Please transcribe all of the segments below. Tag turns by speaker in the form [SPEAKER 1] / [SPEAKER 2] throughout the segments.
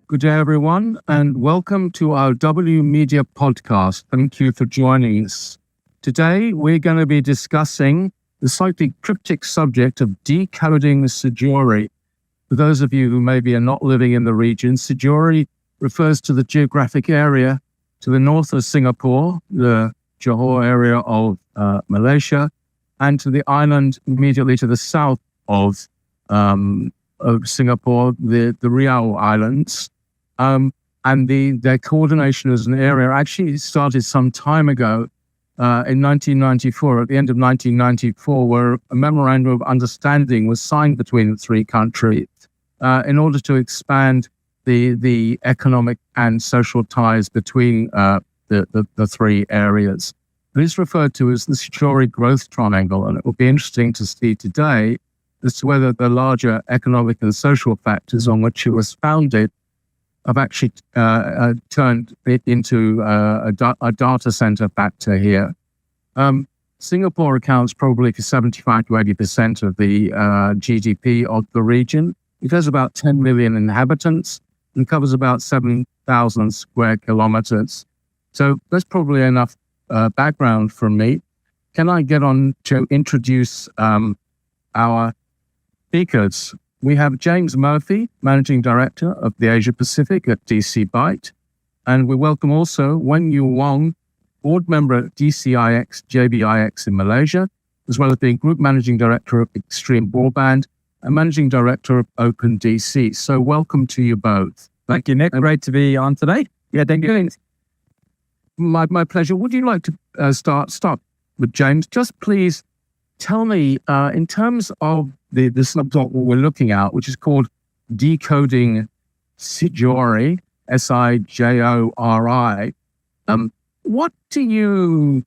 [SPEAKER 1] Good day, everyone, and welcome to our W.Media podcast. Thank you for joining us. Today, we're going to be discussing the slightly cryptic subject of decoding the SIJORI. For those of you who maybe are not living in the region, SIJORI refers to the geographic area to the north of Singapore, the Johor area of Malaysia, and to the island immediately to the south of Singapore, the Riau Islands. And their coordination as an area actually started some time ago in 1994, at the end of 1994, where a memorandum of understanding was signed between the three countries in order to expand the economic and social ties between the three areas. It is referred to as the SIJORI growth triangle, and it will be interesting to see today as to whether the larger economic and social factors on which it was founded have actually turned it into a data center factor here. Singapore accounts probably for 75 to 80% of the GDP of the region. It has about 10 million inhabitants and covers about 7,000 square kilometers. So that's probably enough background from me. Can I get on to introduce our speakers? We have James Murphy, Managing Director of the Asia Pacific at DC Byte. And we welcome also Wong, Board Member at DCIX JBIX in Malaysia, as well as being Group Managing Director of Extreme Broadband and Managing Director of OpenDC. So welcome to you both.
[SPEAKER 2] Thank you, Nick. Great to be on today.
[SPEAKER 1] Yeah, thank you. My pleasure. Would you like to start with James? Just please tell me, in terms of the subtopic we're looking at, which is called Decoding SIJORI, SIJORI, what do you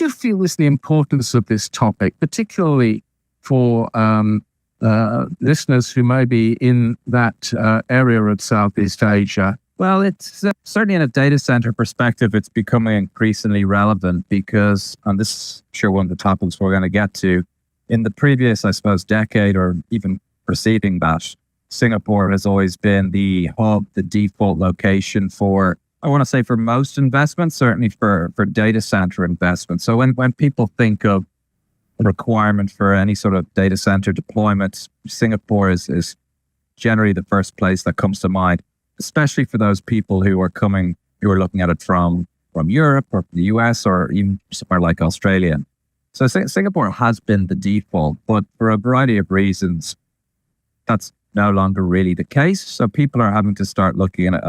[SPEAKER 1] feel is the importance of this topic, particularly for listeners who may be in that area of Southeast Asia?
[SPEAKER 2] Well, it's certainly in a data center perspective, it's becoming increasingly relevant because, and this is sure one of the topics we're going to get to, in the previous, I suppose, decade or even preceding that, Singapore has always been the hub, the default location for, I want to say for most investments, certainly for data center investments. So when people think of a requirement for any sort of data center deployment, Singapore is generally the first place that comes to mind, especially for those people who are looking at it from Europe or the US or even somewhere like Australia. So Singapore has been the default, but for a variety of reasons, that's no longer really the case. So people are having to start looking at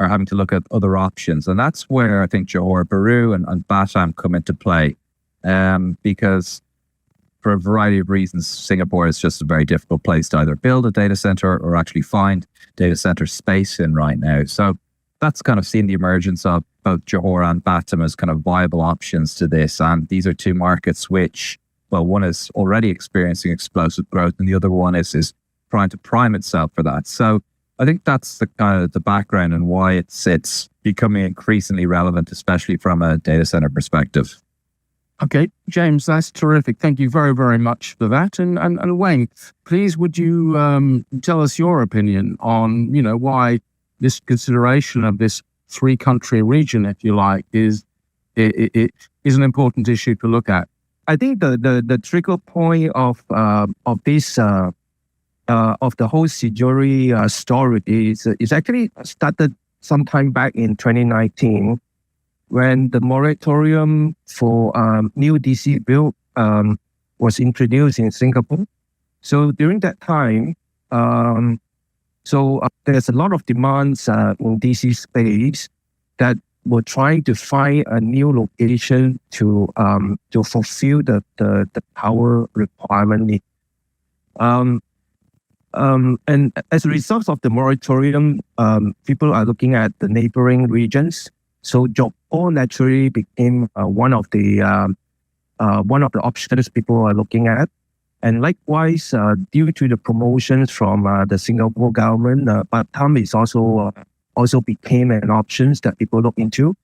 [SPEAKER 2] having to look at other options. And that's where I think Johor Bahru and Batam come into play. Because for a variety of reasons, Singapore is just a very difficult place to either build a data center or actually find data center space in right now. So that's kind of seen the emergence of both Johor and Batam as kind of viable options to this. And these are two markets which, well, one is already experiencing explosive growth and the other one is trying to prime itself for that. So I think that's the kind of the background and why it's becoming increasingly relevant, especially from a data center perspective.
[SPEAKER 1] Okay, James, that's terrific. Thank you very, very much for that. And Weng, please, would you tell us your opinion on, why this consideration of this three-country region, if you like, is an important issue to look at?
[SPEAKER 3] I think the trigger point of this of the whole SIJORI story is actually started sometime back in 2019. When the moratorium for new DC build was introduced in Singapore. So during that time, there's a lot of demands in DC space that were trying to find a new location to fulfill the power requirement. And as a result of the moratorium, people are looking at the neighboring regions. So Johor naturally became one of the options people are looking at. And likewise, due to the promotions from the Singapore government, Batam is also became an option that people look into.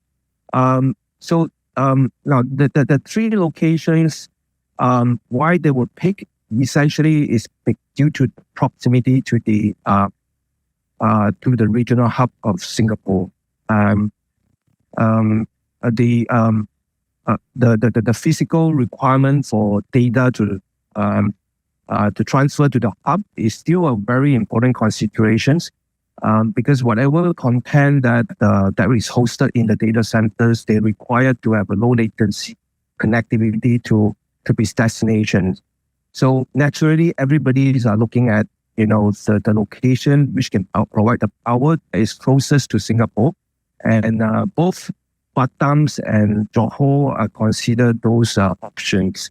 [SPEAKER 3] Now the three locations why they were picked essentially is due to proximity to the regional hub of Singapore. The physical requirement for data to transfer to the hub is still a very important consideration, because whatever content that is hosted in the data centers, they require to have a low latency connectivity to these destinations. So naturally, everybody is looking at the location which can provide the power that is closest to Singapore, and both Batam and Johor are considered those options.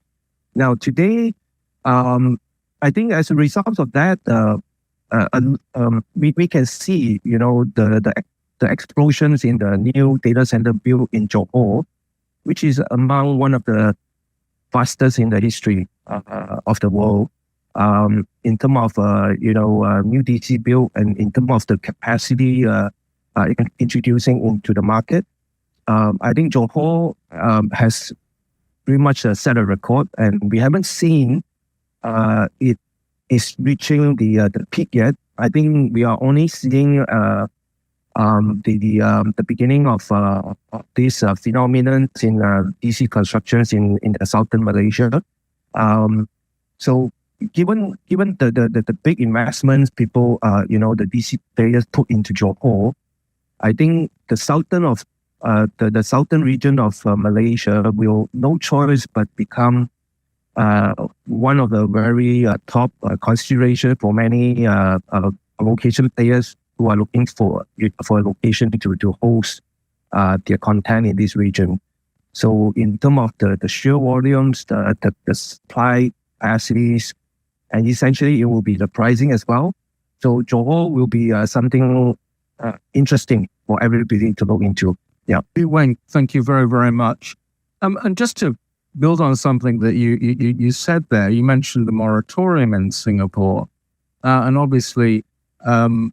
[SPEAKER 3] Now today, I think as a result of that, we can see the explosions in the new data center built in Johor, which is among one of the fastest in the history of the world, in terms of new DC build and in terms of the capacity introducing into the market. I think Johor has pretty much set a record, and we haven't seen it is reaching the peak yet. I think we are only seeing the beginning of this phenomenon in DC constructions in the southern Malaysia. So given the big investments people the DC players put into Johor, I think the southern region of Malaysia will no choice but become one of the very top consideration for many location players who are looking for a location to host their content in this region. So in terms of the sheer volumes, the supply capacities, and essentially it will be the pricing as well. So Johor will be something interesting for everybody to look into. Yeah.
[SPEAKER 1] Weng, thank you very, very much. And just to build on something that you said there, you mentioned the moratorium in Singapore, and obviously the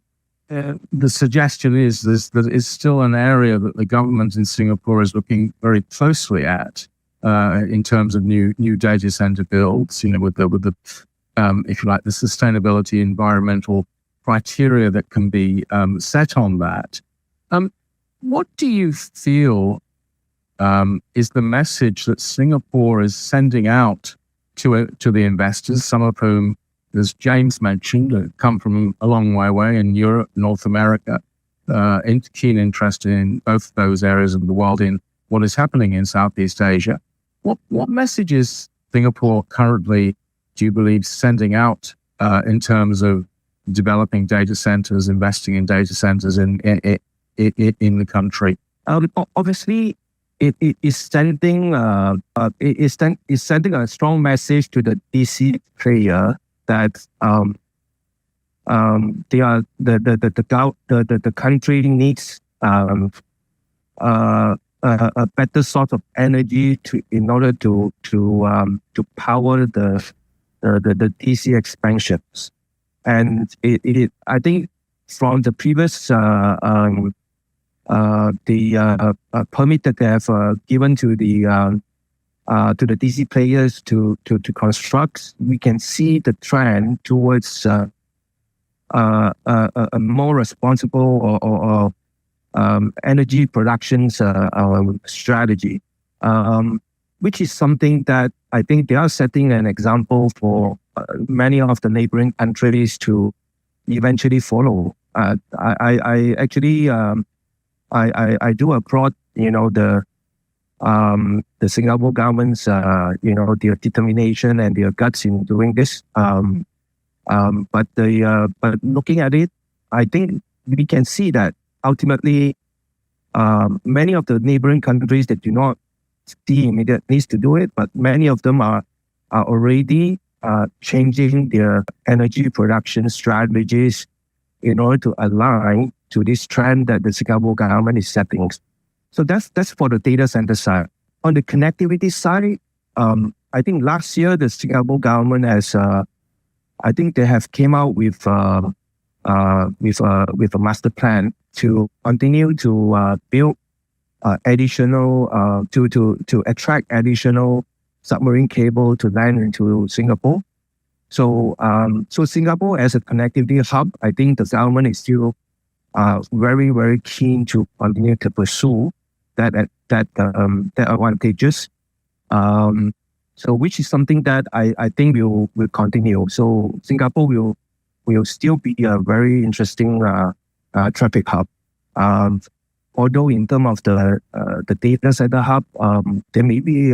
[SPEAKER 1] suggestion is that it's still an area that the government in Singapore is looking very closely at in terms of new data center builds. With the if you like, the sustainability environmental criteria that can be set on that. What do you feel is the message that Singapore is sending out to the investors, some of whom, as James mentioned, come from a long way away in Europe, North America, keen interest in both those areas of the world, in what is happening in Southeast Asia? What message is Singapore currently, do you believe, sending out in terms of developing data centers, investing in data centers in the country?
[SPEAKER 3] Obviously, it is sending a strong message to the DC player that they are the country needs a better source of energy in order to power the DC expansions. And I think from the previous permit that they have given to the DC players to construct, we can see the trend towards a more responsible or energy production strategy, which is something that I think they are setting an example for many of the neighboring countries to eventually follow. I actually I do applaud the Singapore government's their determination and their guts in doing this. But looking at it, I think we can see that ultimately many of the neighboring countries that do not see immediate needs to do it, but many of them are already changing their energy production strategies in order to align to this trend that the Singapore government is setting. So that's for the data center side. On the connectivity side, I think last year the Singapore government has, I think they have came out with a master plan to continue to build additional to attract additional submarine cable to land into Singapore. So, so Singapore as a connectivity hub, I think the government is still very, very keen to continue to pursue that advantages. So, which is something that I think will continue. So, Singapore will still be a very interesting traffic hub. Although in terms of the data center hub, there may be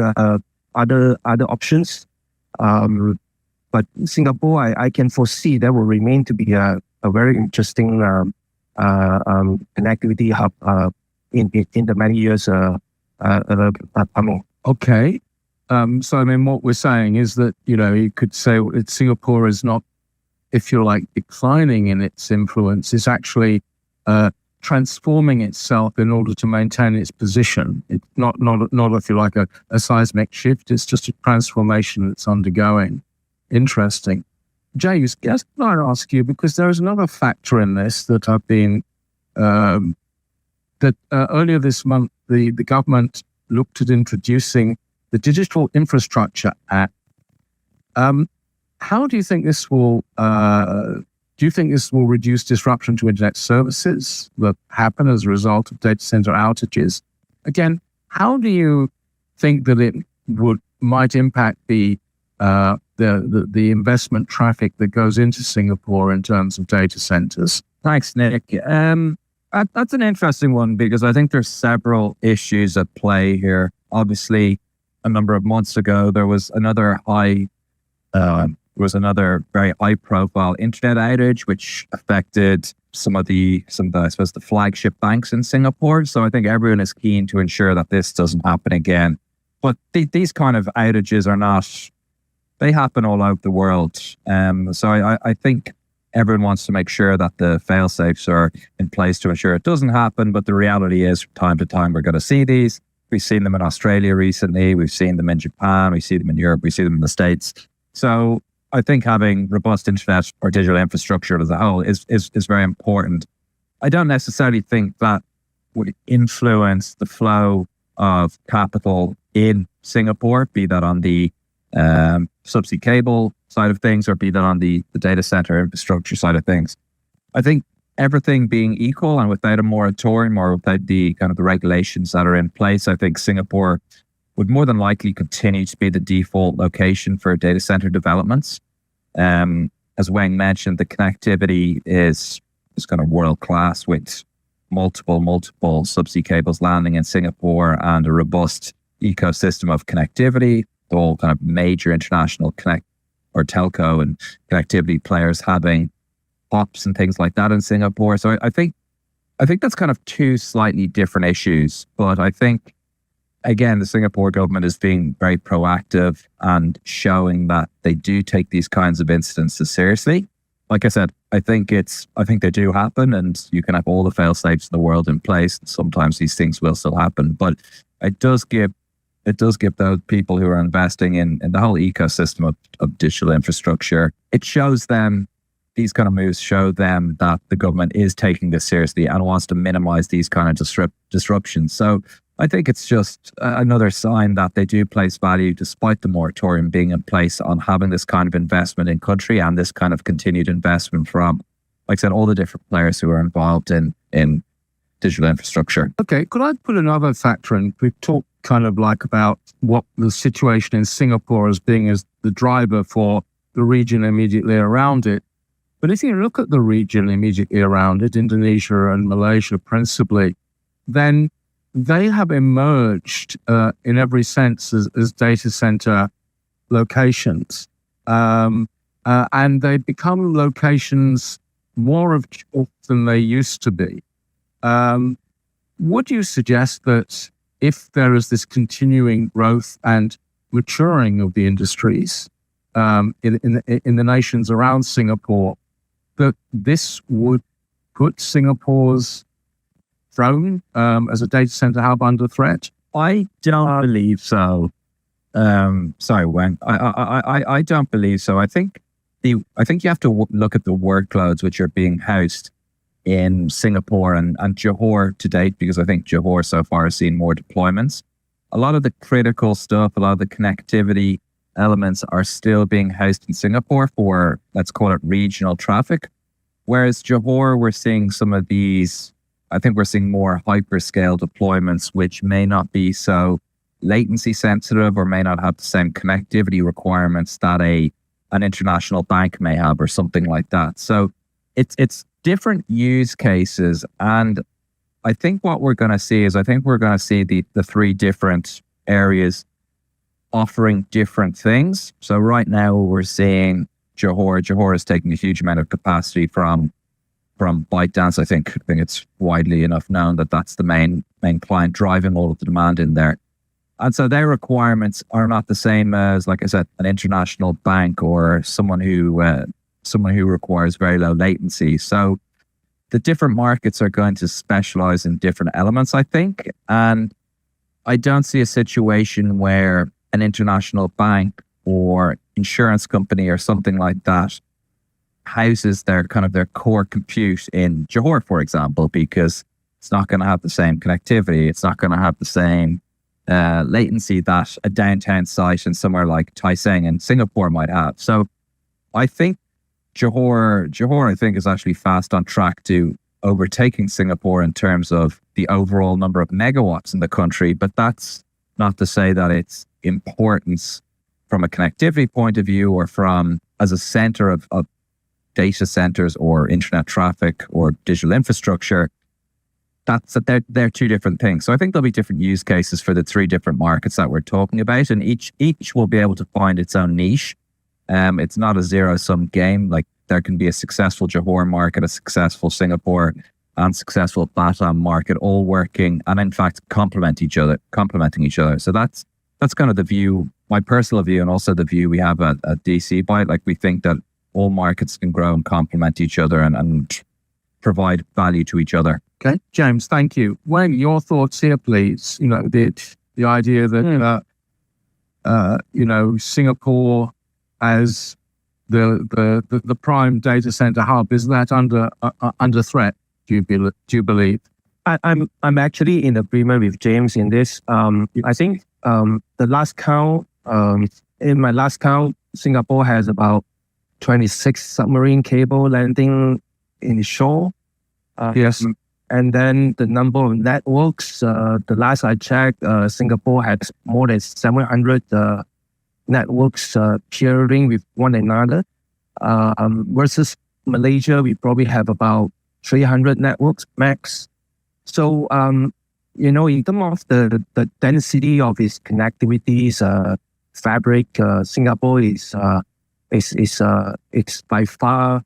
[SPEAKER 3] other options. But Singapore, I can foresee that will remain to be a very interesting connectivity hub in the many years coming.
[SPEAKER 1] Okay. So, I mean, what we're saying is that, you could say Singapore is not, if you're like, declining in its influence. It's actually transforming itself in order to maintain its position. It's not if you like, a seismic shift. It's just a transformation that's undergoing. Interesting. James, yes, can I ask you, because there is another factor in this that I've been, earlier this month, the government looked at introducing the Digital Infrastructure Act. How do you think this will, reduce disruption to internet services that happen as a result of data center outages? Again, how do you think that it might impact the investment traffic that goes into Singapore in terms of data centers?
[SPEAKER 2] Thanks, Nick. That's an interesting one, because I think there's several issues at play here. Obviously, a number of months ago, there was another very high-profile internet outage, which affected some of the I suppose the flagship banks in Singapore. So I think everyone is keen to ensure that this doesn't happen again. But these kind of outages they happen all over the world. So I think everyone wants to make sure that the fail-safes are in place to ensure it doesn't happen. But the reality is, from time to time, we're going to see these. We've seen them in Australia recently. We've seen them in Japan. We see them in Europe. We see them in the States. So I think having robust internet or digital infrastructure as a whole is very important. I don't necessarily think that would influence the flow of capital in Singapore, be that on the subsea cable side of things, or be that on the data center infrastructure side of things. I think everything being equal and without a moratorium or without the kind of the regulations that are in place, I think Singapore would more than likely continue to be the default location for data center developments. As Weng mentioned, the connectivity is kind of world class, with multiple subsea cables landing in Singapore and a robust ecosystem of connectivity. All kind of major international telco and connectivity players having POPs and things like that in Singapore. So I think that's kind of two slightly different issues. But I think, again, the Singapore government is being very proactive and showing that they do take these kinds of incidents seriously. Like I said, I think they do happen, and you can have all the fail safes in the world in place. Sometimes these things will still happen, but it does give those people who are investing in the whole ecosystem of digital infrastructure, it shows them, these kind of moves show them that the government is taking this seriously and wants to minimize these kind of disruptions. So I think it's just another sign that they do place value, despite the moratorium being in place, on having this kind of investment in country and this kind of continued investment from, like I said, all the different players who are involved in digital infrastructure.
[SPEAKER 1] Okay, could I put another factor in? We've talked kind of like about what the situation in Singapore as being as the driver for the region immediately around it. But if you look at the region immediately around it, Indonesia and Malaysia principally, then they have emerged in every sense as data center locations. And they become locations more of choice than they used to be. Would you suggest that if there is this continuing growth and maturing of the industries in the nations around Singapore, that this would put Singapore's throne as a data center hub under threat?
[SPEAKER 2] I don't believe so. Sorry, Weng. I don't believe so. I think you have to look at the workloads which are being housed in Singapore and Johor to date, because I think Johor so far has seen more deployments. a lot of the critical stuff, a lot of the connectivity elements are still being housed in Singapore for, let's call it, regional traffic. Whereas Johor, we're seeing some of these, I think we're seeing more hyperscale deployments, which may not be so latency sensitive or may not have the same connectivity requirements that an international bank may have or something like that. So it's different use cases. And I think what we're going to see is, the three different areas offering different things. So right now we're seeing Johor is taking a huge amount of capacity from ByteDance. I think it's widely enough known that that's the main client driving all of the demand in there. And so their requirements are not the same as, like I said, an international bank or someone who requires very low latency. So the different markets are going to specialize in different elements, I think. And I don't see a situation where an international bank or insurance company or something like that houses their core compute in Johor, for example, because it's not going to have the same connectivity. It's not going to have the same latency that a downtown site in somewhere like Tai Seng in Singapore might have. So I think Johor, I think, is actually fast on track to overtaking Singapore in terms of the overall number of megawatts in the country. But that's not to say that its importance from a connectivity point of view or from as a center of data centers or internet traffic or digital infrastructure, they're two different things. So I think there'll be different use cases for the three different markets that we're talking about, and each will be able to find its own niche. It's not a zero-sum game. Like, there can be a successful Johor market, a successful Singapore, and successful Batam market, all working and in fact complementing each other. So that's kind of the view, my personal view, and also the view we have at DC Byte. Like, we think that all markets can grow and complement each other and provide value to each other.
[SPEAKER 1] Okay, James, thank you. Weng, your thoughts here, please. The idea that Singapore as the prime data center hub, is that under threat? Do you believe?
[SPEAKER 3] I'm actually in agreement with James in this. I think the last count, in my last count, Singapore has about 26 submarine cable landing in the shore.
[SPEAKER 1] Yes.
[SPEAKER 3] And then the number of networks, the last I checked, Singapore has more than 700 networks peering with one another. Versus Malaysia, we probably have about 300 networks max. So, in terms of the density of its connectivities, fabric, Singapore is by far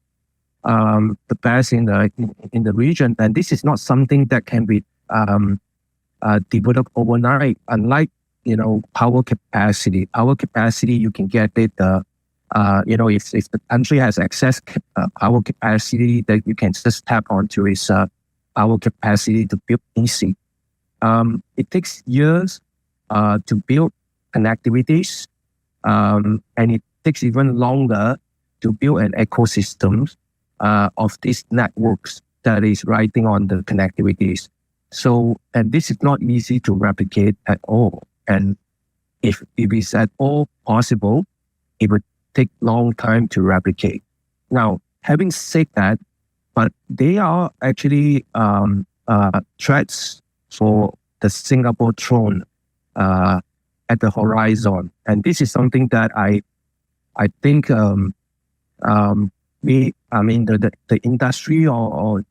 [SPEAKER 3] the best in the region, and this is not something that can be developed overnight. Unlike power capacity, you can get it. If the country has excess power capacity, that you can just tap onto its power capacity to build easy. It takes years to build connectivities, and it takes even longer to build an ecosystem of these networks that is riding on the connectivities. So, and this is not easy to replicate at all. And if it's at all possible, it would take long time to replicate. Now, having said that, but they are actually threats for the Singapore throne at the horizon. And this is something that I think the industry, or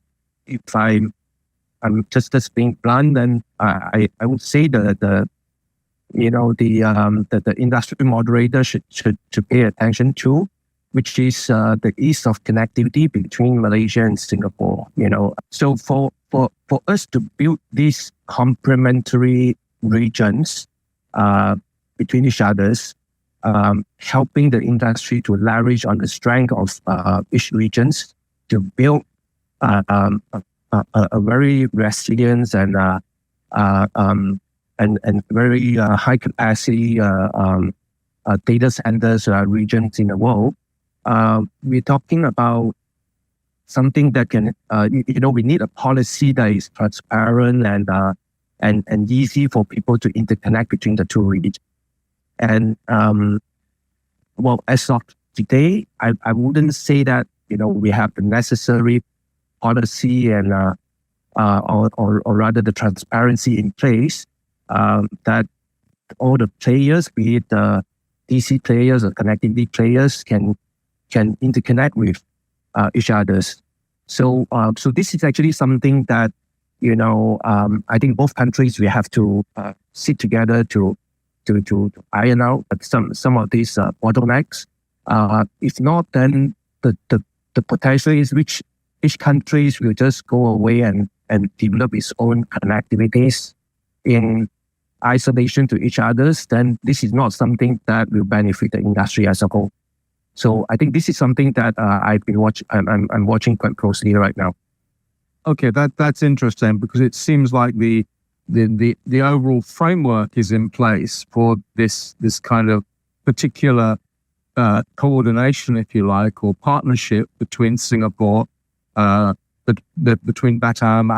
[SPEAKER 3] if I'm just being blunt, then I would say the industry moderator should pay attention to, which is the ease of connectivity between Malaysia and Singapore. So for us to build these complementary regions between each others, helping the industry to leverage on the strength of each regions to build a very resilient and very high capacity data centers regions in the world. We're talking about something that can, we need a policy that is transparent and easy for people to interconnect between the two regions. And as of today, I wouldn't say that we have the necessary policy and or rather the transparency in place that all the players, be it the DC players or connectivity players, can interconnect with each others. So this is actually something that I think both countries we have to sit together to iron out some of these bottlenecks. If not, then the potential is which each countries will just go away and develop its own connectivities in isolation to each others. Then this is not something that will benefit the industry as a whole. So I think this is something that I've been watching. I'm watching quite closely right now.
[SPEAKER 1] Okay, that's interesting, because it seems like the overall framework is in place for this kind of particular coordination, if you like, or partnership between Singapore, between Batam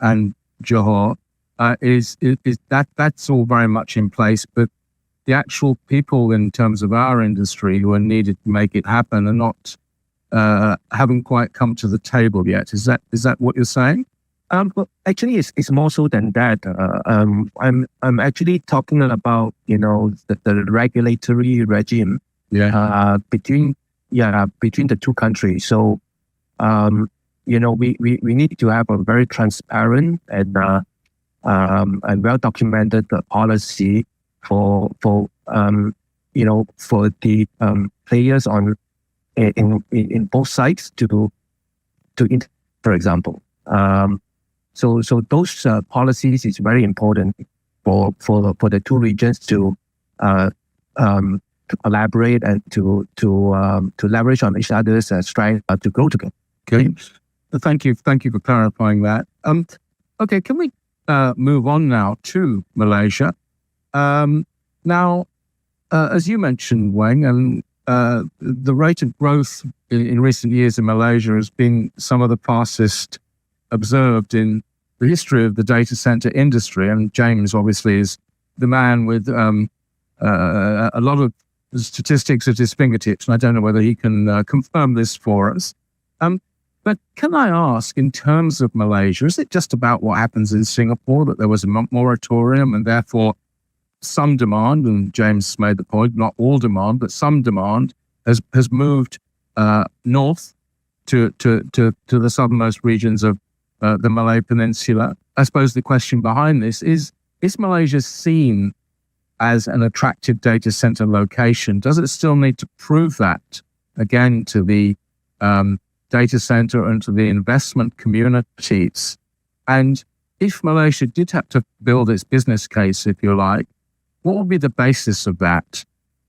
[SPEAKER 1] and Johor. Is that's all very much in place, but the actual people in terms of our industry who are needed to make it happen are not haven't quite come to the table yet. Is that what you're saying?
[SPEAKER 3] Well, actually, it's more so than that. I'm actually talking about the regulatory regime between the two countries. So we need to have a very transparent and well documented policy for the players in both sides to for example. So those policies is very important for the two regions to collaborate and to leverage on each other's strength to grow together.
[SPEAKER 1] Okay, thank you for clarifying that. Okay, can we move on now to Malaysia? Now, as you mentioned, Weng, and the rate of growth in recent years in Malaysia has been some of the fastest observed in the history of the data center industry. And James obviously is the man with a lot of statistics at his fingertips, and I don't know whether he can confirm this for us. But can I ask, in terms of Malaysia, is it just about what happens in Singapore, that there was a moratorium and therefore some demand, and James made the point, not all demand, but some demand has moved north to the southernmost regions of the Malay Peninsula? I suppose the question behind this is Malaysia seen as an attractive data center location? Does it still need to prove that, again, to the data center and to the investment communities? And if Malaysia did have to build its business case, if you like, what would be the basis of that?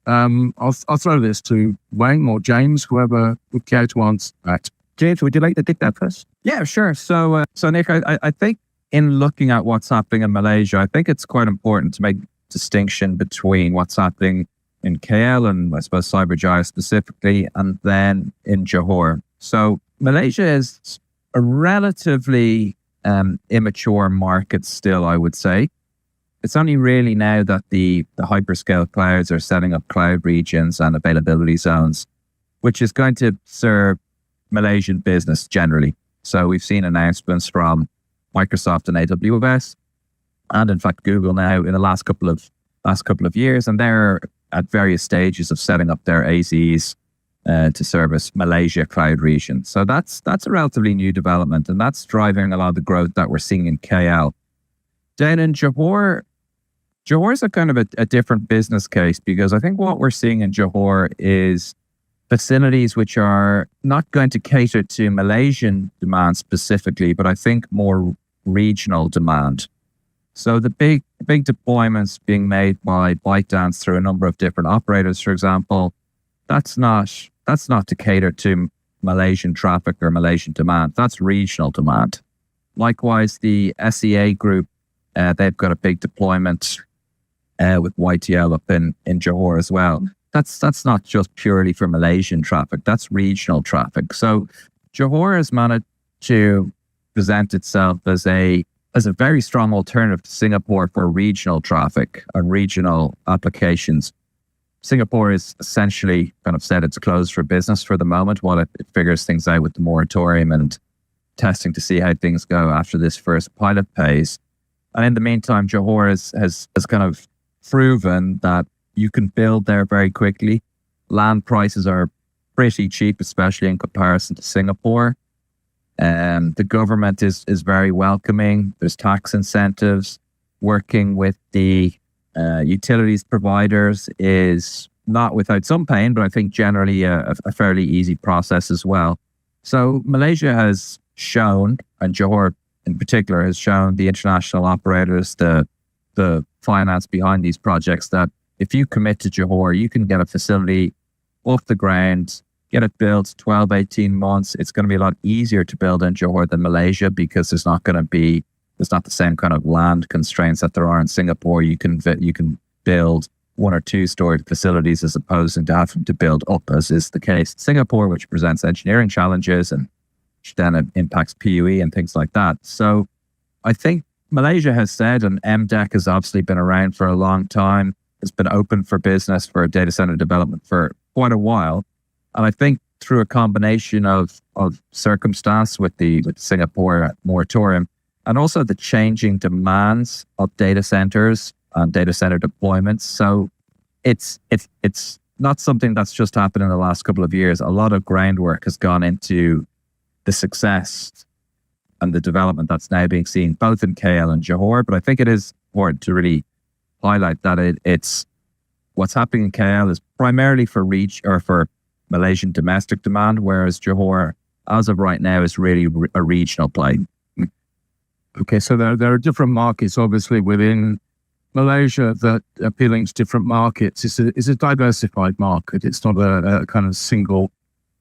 [SPEAKER 1] I'll throw this to Weng or James, whoever would care to answer that.
[SPEAKER 3] James, would you like to take that first?
[SPEAKER 2] Yeah, sure. So Nick, I think in looking at what's happening in Malaysia, I think it's quite important to make distinction between what's happening in KL and I suppose SIJORI specifically, and then in Johor. So Malaysia is a relatively immature market still, I would say. It's only really now that the hyperscale clouds are setting up cloud regions and availability zones, which is going to serve Malaysian business generally. So we've seen announcements from Microsoft and AWS, and in fact Google now in the last couple of years, and they're at various stages of setting up their AZs to service Malaysia cloud region. So that's a relatively new development, and that's driving a lot of the growth that we're seeing in KL. Down in Johor is a kind of a different business case, because I think what we're seeing in Johor is facilities which are not going to cater to Malaysian demand specifically, but I think more regional demand. So the big deployments being made by ByteDance through a number of different operators, for example, that's not to cater to Malaysian traffic or Malaysian demand. That's regional demand. Likewise, the SEA group, they've got a big deployment with YTL up in Johor as well. That's not just purely for Malaysian traffic. That's regional traffic. So Johor has managed to present itself as a as a very strong alternative to Singapore for regional traffic and regional applications. Singapore is essentially kind of said it's closed for business for the moment while it figures things out with the moratorium and testing to see how things go after this first pilot phase. And in the meantime, Johor has kind of proven that you can build there very quickly. Land prices are pretty cheap, especially in comparison to Singapore. The government is very welcoming. There's tax incentives. Working with the utilities providers is not without some pain, but I think generally a fairly easy process as well. So Malaysia has shown, and Johor in particular has shown the international operators, the finance behind these projects, that if you commit to Johor, you can get a facility off the ground, get it built 12, 18 months. It's going to be a lot easier to build in Johor than Malaysia because there's not the same kind of land constraints that there are in Singapore. You can build 1 or 2 story facilities as opposed to having to build up, as is the case in Singapore, which presents engineering challenges and which then it impacts PUE and things like that. So I think Malaysia has said, and MDEC has obviously been around for a long time. It's been open for business for data center development for quite a while. And I think through a combination of circumstance with the Singapore moratorium and also the changing demands of data centers and data center deployments. So it's not something that's just happened in the last couple of years. A lot of groundwork has gone into the success and the development that's now being seen both in KL and Johor. But I think it is important to really highlight that it's what's happening in KL is primarily for Malaysian domestic demand, whereas Johor, as of right now, is really a regional play.
[SPEAKER 1] Okay, so there are different markets, obviously, within Malaysia that appealing to different markets. It's a diversified market. It's not a kind of single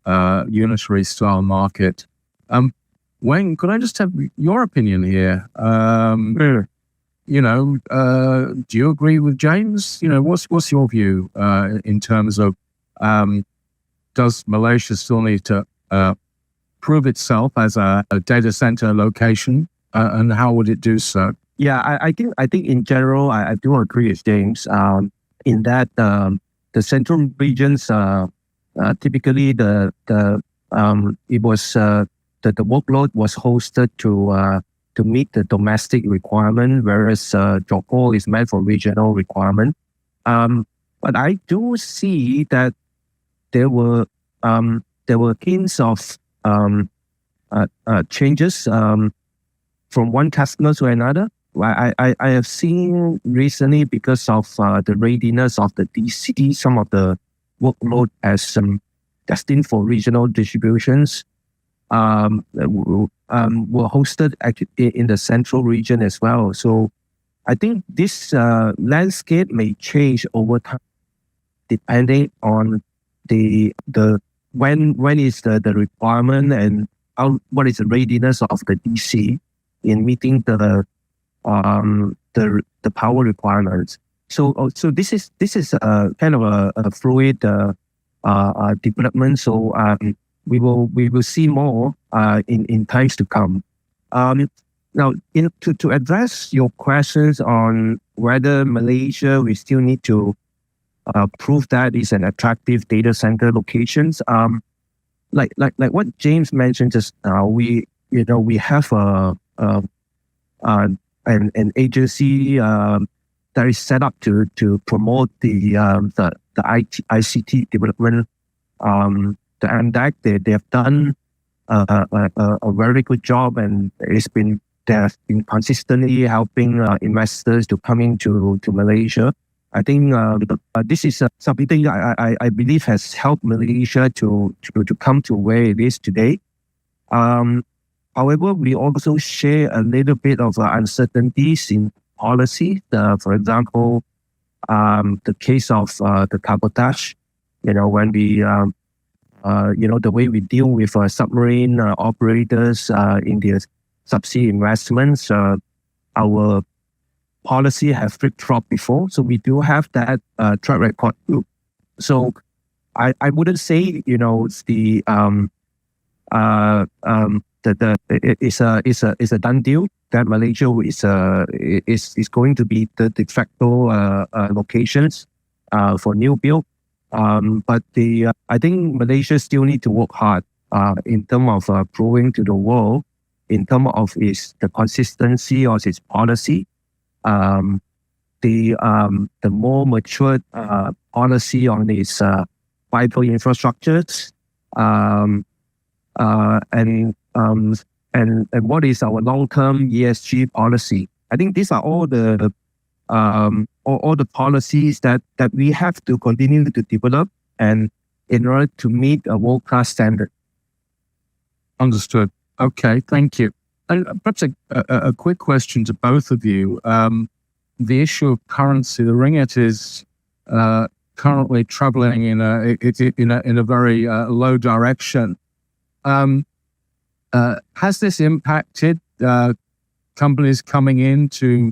[SPEAKER 1] unitary style market. Weng, could I just have your opinion here? Do you agree with James? What's your view in terms of does Malaysia still need to prove itself as a data center location, and how would it do so?
[SPEAKER 3] Yeah, I think in general, I do agree with James in that the central regions typically the workload was hosted to meet the domestic requirement, whereas Johor is meant for regional requirement. But I do see that there were hints of changes from one customer to another. I have seen recently, because of the readiness of the DC, some of the workload as destined for regional distributions were hosted in the central region as well. So I think this landscape may change over time, depending on when is the requirement and what is the readiness of the DC in meeting the power requirements. So this is kind of a fluid development. So we will see more in times to come. Now, to address your questions on whether Malaysia we still need to prove that it's an attractive data center locations. Like what James mentioned just now, we have an agency that is set up to promote the ICT development. The MDEC, they have done a very good job, and they have been consistently helping investors to come into Malaysia. I think this is something I believe has helped Malaysia to come to where it is today. However, we also share a little bit of uncertainties in policy. For example, the case of the cabotage. When we the way we deal with submarine operators in their subsea investments, our policy have flip-flopped before, so we do have that track record too. So I wouldn't say it's it's a done deal. that Malaysia is going to be the de facto locations for new build. But I think Malaysia still need to work hard in terms of proving to the world, in terms of the consistency of its policy, the more matured policy on its vital infrastructures, and what is our long-term ESG policy. I think these are all the policies that we have to continue to develop, and in order to meet a world-class standard.
[SPEAKER 1] Understood. Okay, thank you. And perhaps a quick question to both of you. The issue of currency, the ringgit is currently traveling in a very low direction. Has this impacted companies coming in to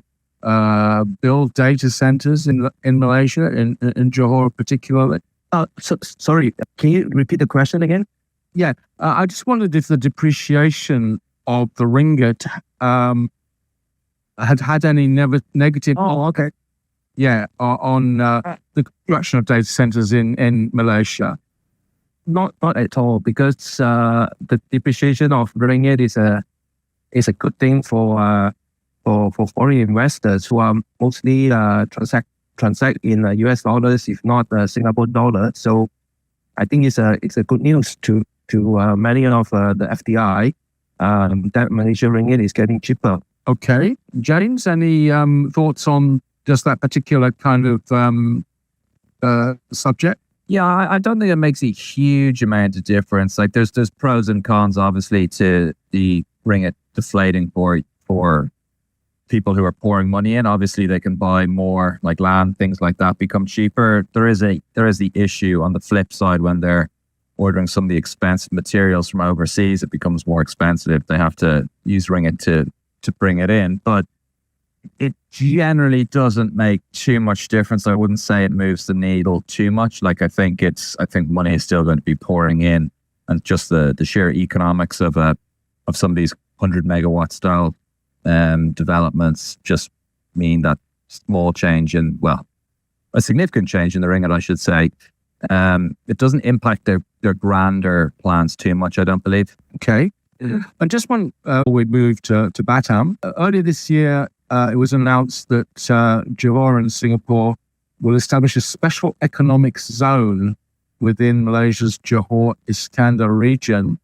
[SPEAKER 1] build data centers in Malaysia, in Johor particularly?
[SPEAKER 3] Sorry, can you repeat the question again?
[SPEAKER 1] Yeah, I just wondered if the depreciation of the ringgit had any negative.
[SPEAKER 3] Oh, okay.
[SPEAKER 1] Yeah, on the construction of data centers in Malaysia.
[SPEAKER 3] Not at all, because the depreciation of ringgit is a good thing for foreign investors who are mostly transact in US dollars, if not Singapore dollar. So I think it's a good news to many of the FDI that Malaysian ringgit is getting cheaper.
[SPEAKER 1] Okay, James, any thoughts on just that particular kind of subject?
[SPEAKER 2] Yeah, I don't think it makes a huge amount of difference. Like there's pros and cons, obviously, to the ringgit deflating for people who are pouring money in. Obviously, they can buy more, like land, things like that become cheaper. There is the issue on the flip side when they're ordering some of the expensive materials from overseas. It becomes more expensive. They have to use ringgit to bring it in, but it generally doesn't make too much difference. I wouldn't say it moves the needle too much. Like I think money is still going to be pouring in, and just the sheer economics of some of these 100 megawatt style developments just mean that a significant change in the ringgit, I should say. It doesn't impact their grander plans too much, I don't believe.
[SPEAKER 1] Okay. And just one, we moved to Batam. Earlier this year, it was announced that Johor and Singapore will establish a special economic zone within Malaysia's Johor-Iskandar region.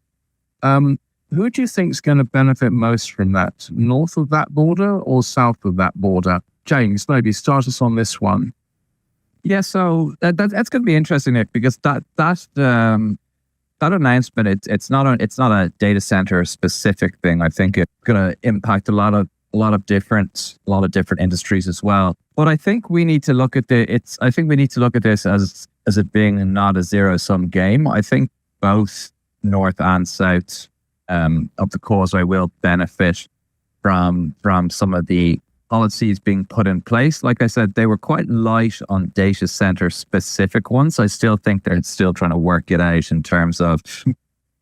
[SPEAKER 1] Who do you think is going to benefit most from that? North of that border or south of that border? James, maybe start us on this one.
[SPEAKER 2] Yeah, so that's going to be interesting, Nick, because that announcement, it's not a data center specific thing. I think it's going to impact a lot of different industries as well. But I think we need to look at this as it being not a zero sum game. I think both north and south of the causeway will benefit from some of the policies being put in place. Like I said, they were quite light on data center specific ones. I still think they're still trying to work it out in terms of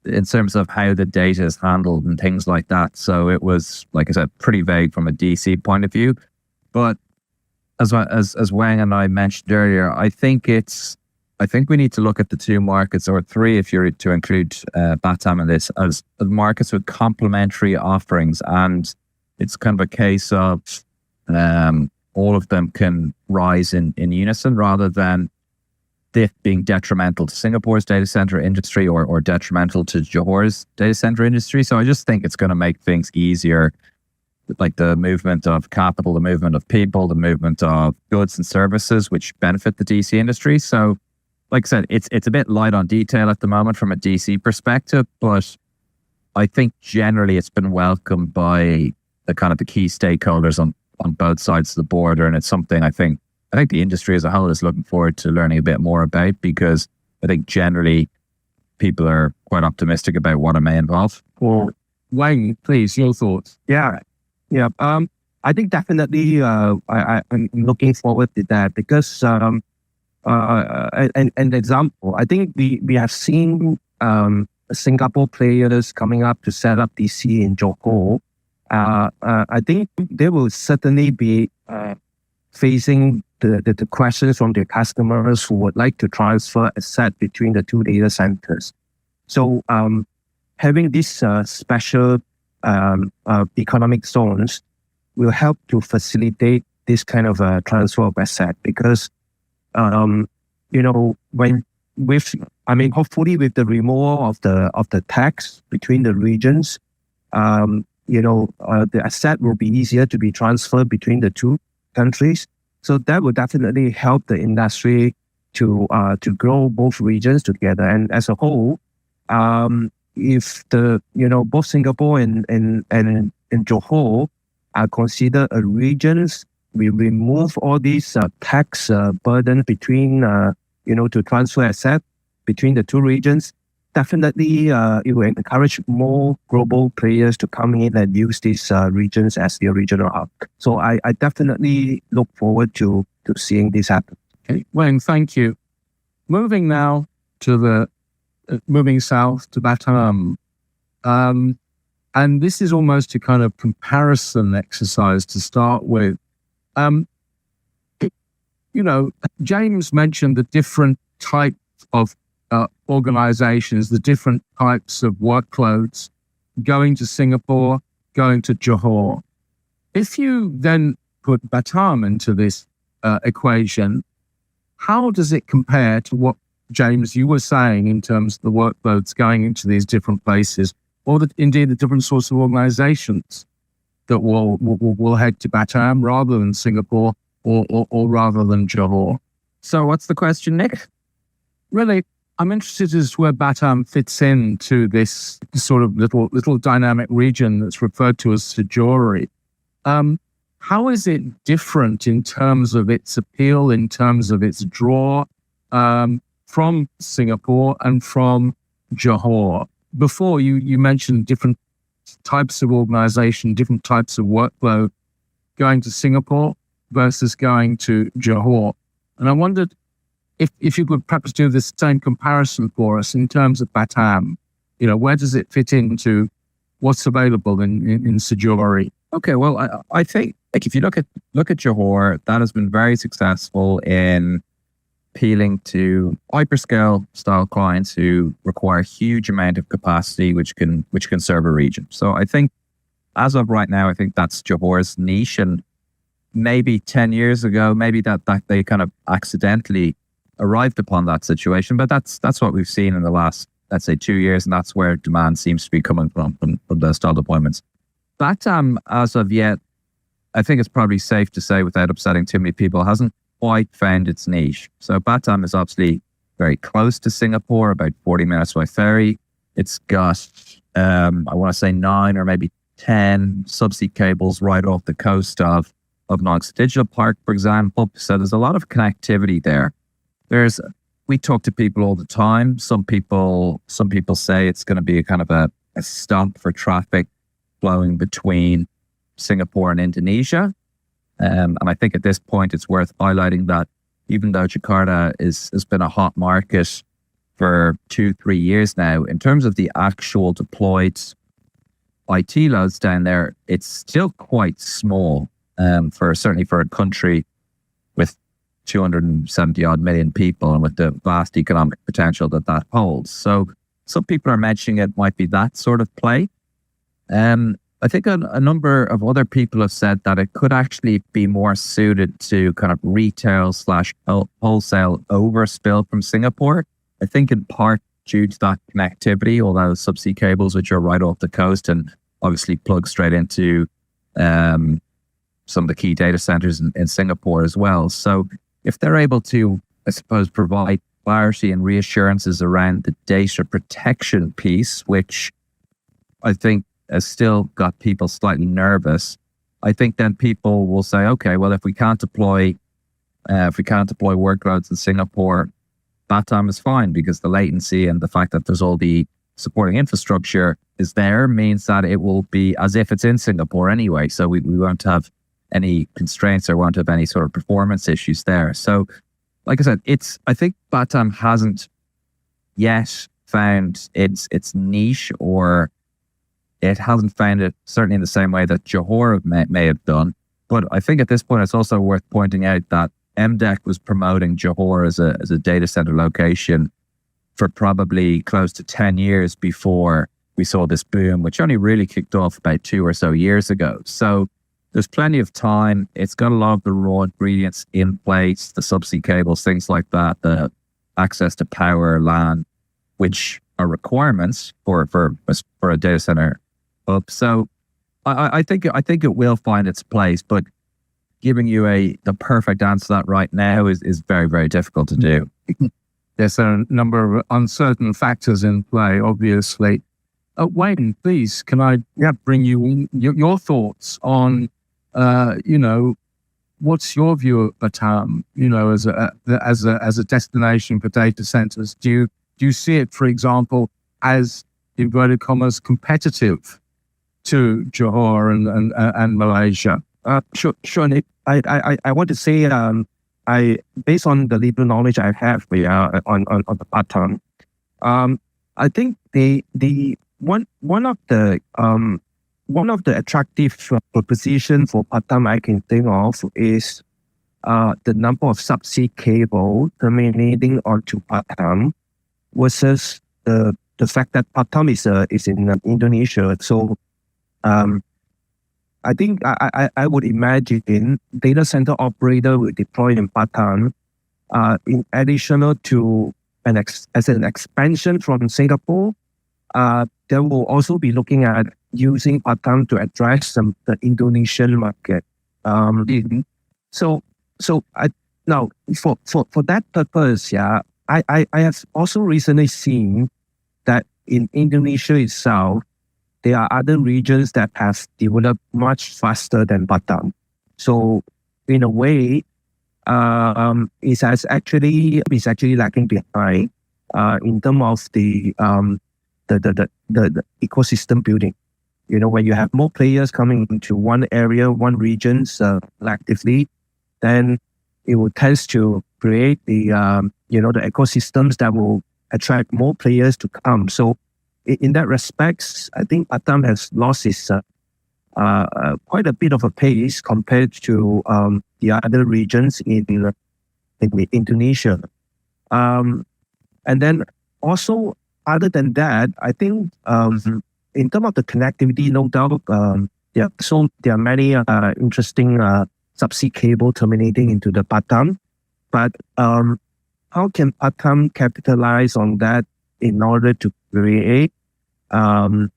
[SPEAKER 2] how the data is handled and things like that. So it was, like I said, pretty vague from a DC point of view. But as Weng and I mentioned earlier, I think we need to look at the two markets, or three if you're to include Batam in this, as markets with complementary offerings. And it's kind of a case of all of them can rise in unison, rather than this being detrimental to Singapore's data center industry or detrimental to Johor's data center industry. So I just think it's going to make things easier, like the movement of capital, the movement of people, the movement of goods and services, which benefit the DC industry. So like I said, it's a bit light on detail at the moment from a DC perspective, but I think generally it's been welcomed by the kind of the key stakeholders on both sides of the border. And it's something I think the industry as a whole is looking forward to learning a bit more about, because I think generally people are quite optimistic about what it may involve.
[SPEAKER 1] Well, Weng, please, your thoughts.
[SPEAKER 3] Yeah. I think definitely I'm looking forward to that, because an example, I think we have seen Singapore players coming up to set up DC in Johor. I think they will certainly be facing the questions from their customers who would like to transfer asset between the two data centers. So having these special economic zones will help to facilitate this kind of transfer of asset, because hopefully with the removal of the tax between the regions, the asset will be easier to be transferred between the two countries. So that will definitely help the industry to grow both regions together. And as a whole, if both Singapore and Johor are considered a regions, we remove all these tax burden between to transfer asset between the two regions. Definitely, it will encourage more global players to come in and use these regions as their regional hub. So I definitely look forward to seeing this happen.
[SPEAKER 1] Okay, Weng, thank you. Moving now to moving south to Batam. And this is almost a kind of comparison exercise to start with. James mentioned the different types of organizations, the different types of workloads going to Singapore, going to Johor. If you then put Batam into this equation, how does it compare to what, James, you were saying in terms of the workloads going into these different places, or indeed the different sorts of organizations that will head to Batam rather than Singapore or rather than Johor?
[SPEAKER 2] So what's the question, Nick?
[SPEAKER 1] Really, I'm interested as to where Batam fits into this sort of little dynamic region that's referred to as SIJORI. How is it different in terms of its appeal, in terms of its draw from Singapore and from Johor? Before you mentioned different types of organization, different types of workload going to Singapore versus going to Johor. And I wondered if you could perhaps do the same comparison for us in terms of Batam. Where does it fit into what's available in SIJORI?
[SPEAKER 2] Okay, well, I think if you look at Johor, that has been very successful in appealing to hyperscale style clients who require a huge amount of capacity, which can serve a region. So I think as of right now, I think that's Johor's niche. And maybe 10 years ago, maybe that they kind of accidentally arrived upon that situation. But that's what we've seen in the last, let's say, 2 years. And that's where demand seems to be coming from those style deployments. Batam, as of yet, I think it's probably safe to say, without upsetting too many people, hasn't quite found its niche. So Batam is obviously very close to Singapore, about 40 minutes by ferry. It's got, I want to say 9 or maybe 10 subsea cables right off the coast of Knox Digital Park, for example. So there's a lot of connectivity there. We talk to people all the time. Some people say it's going to be a kind of a stop for traffic flowing between Singapore and Indonesia. And I think at this point, it's worth highlighting that even though Jakarta has been a hot market for 2-3 years now, in terms of the actual deployed IT loads down there, it's still quite small. Certainly for a country with 270 odd million people and with the vast economic potential that holds. So some people are mentioning it might be that sort of play. I think a number of other people have said that it could actually be more suited to kind of retail / wholesale overspill from Singapore. I think in part due to that connectivity, all those subsea cables, which are right off the coast and obviously plug straight into some of the key data centers in Singapore as well. So if they're able to, I suppose, provide clarity and reassurances around the data protection piece, which I think has still got people slightly nervous, I think then people will say, okay, well, if we can't deploy workloads in Singapore, Batam is fine, because the latency and the fact that there's all the supporting infrastructure is there means that it will be as if it's in Singapore anyway. So we won't have any constraints or won't have any sort of performance issues there. So like I said, I think Batam hasn't yet found its niche or it hasn't found it certainly in the same way that Johor may have done. But I think at this point, it's also worth pointing out that MDEC was promoting Johor as a data center location for probably close to 10 years before we saw this boom, which only really kicked off about 2 or so years ago. So there's plenty of time. It's got a lot of the raw ingredients in place, the subsea cables, things like that, the access to power, land, which are requirements for a data center hub. So I think it will find its place, but giving you the perfect answer to that right now is very, very difficult to do.
[SPEAKER 1] There's a number of uncertain factors in play, obviously. Wayne, please, can I bring you in, your thoughts on, what's your view of Batam, as a destination for data centers? Do you see it, for example, as inverted commas competitive to Johor and Malaysia?
[SPEAKER 3] Sure, Nick. I want to say, based on the little knowledge I have on the Batam, I think one of the attractive proposition for Batam I can think of is the number of subsea cable terminating onto Batam versus the fact that Batam is in Indonesia. So I think I would imagine data center operator will deploy in Batam in additional to as an expansion from Singapore. They will also be looking at using Batam to address the Indonesian market. So now for that purpose, I have also recently seen that in Indonesia itself, there are other regions that have developed much faster than Batam. So in a way, it's actually lagging behind in terms of the ecosystem building. When you have more players coming into one area, one region collectively, then it will tend to create the ecosystems that will attract more players to come. So in that respect, I think Batam has lost its quite a bit of a pace compared to the other regions in Indonesia. And then also, other than that, I think in terms of the connectivity, no doubt, there are many interesting subsea cable terminating into the Batam. But how can Batam capitalize on that in order to create an